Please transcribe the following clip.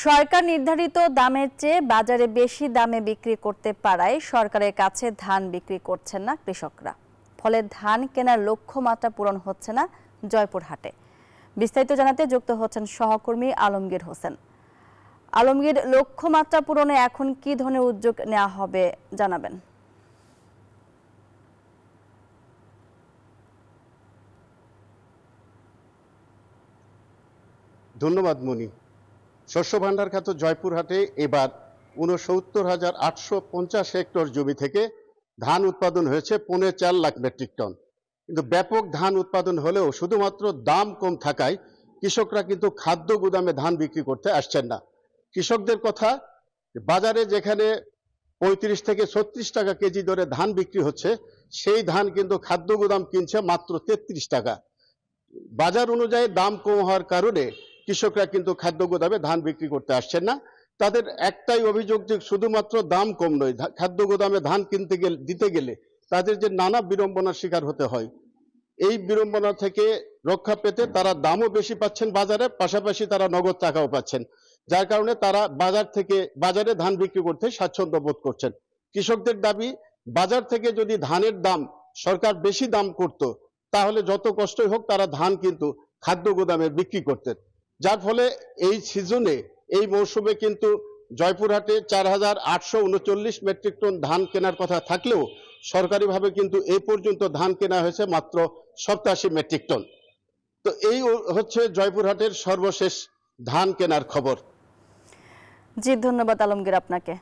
সরকার নির্ধারিত দামের চেয়ে বাজারে বেশি দামে বিক্রি করতে পারায় সরকারের কাছে ধান বিক্রি করছেন না কৃষকরা। ফলে ধান কেনার লক্ষ্যমাত্রা পূরণ হচ্ছে না জয়পুরহাটে। বিস্তারিত জানাতে যুক্ত হচ্ছেন সহকর্মী আলমগীর হোসেন। আলমগীর, লক্ষ্যমাত্রা পূরণে এখন কি ধরনের উদ্যোগ নেওয়া হবে জানাবেন। ধন্যবাদ মনি। শস্য ভাণ্ডার খ্যাত জয়পুরহাটে এবার ৬৯,৮৫০ হেক্টর জমি থেকে ধান উৎপাদন হয়েছে ৪.৫ লাখ মেট্রিক টন। কিন্তু ব্যাপক ধান উৎপাদন হলেও শুধুমাত্র দাম কম থাকায় কৃষকরা কিন্তু খাদ্য গুদামে ধান বিক্রি করতে আসছেন না। কৃষকদের কথা, বাজারে যেখানে ৩৫ থেকে ৩৬ টাকা কেজি দরে ধান বিক্রি হচ্ছে, সেই ধান কিন্তু খাদ্য গুদাম কিনছে মাত্র ৩৩ টাকা। বাজার অনুযায়ী দাম কম হওয়ার কারণে কৃষকরা কিন্তু খাদ্য গোদামে ধান বিক্রি করতে আসছেন না। তাদের একটাই অভিযোগ যে শুধুমাত্র দাম কম নয়, খাদ্য গোদামে ধান দিতে গেলে তাদের যে নানা বিড়ম্বনার শিকার হতে হয়, এই বিড়ম্বনা থেকে রক্ষা পেতে তারা দামও বেশি পাচ্ছেন বাজারে, পাশাপাশি তারা নগদ টাকাও পাচ্ছেন, যার কারণে তারা বাজারে ধান বিক্রি করতে স্বাচ্ছন্দ্য বোধ করছেন। কৃষকদের দাবি, বাজার থেকে যদি ধানের দাম সরকার বেশি দাম করত, তাহলে যত কষ্টই হোক তারা ধান কিন্তু খাদ্য গোদামে বিক্রি করতেন। যার ফলে এই সিজনে, এই মৌসুমে কিন্তু জয়পুরহাটে ৪,৮৩৯ মেট্রিক টন ধান কেনার কথা থাকলেও সরকারিভাবে কিন্তু এই পর্যন্ত ধান কেনা হয়েছে মাত্র ৮৭ মেট্রিক টন। তো এই হচ্ছে জয়পুরহাটের সর্বশেষ ধান কেনার খবর। জি, ধন্যবাদ আলমগীর আপনাকে।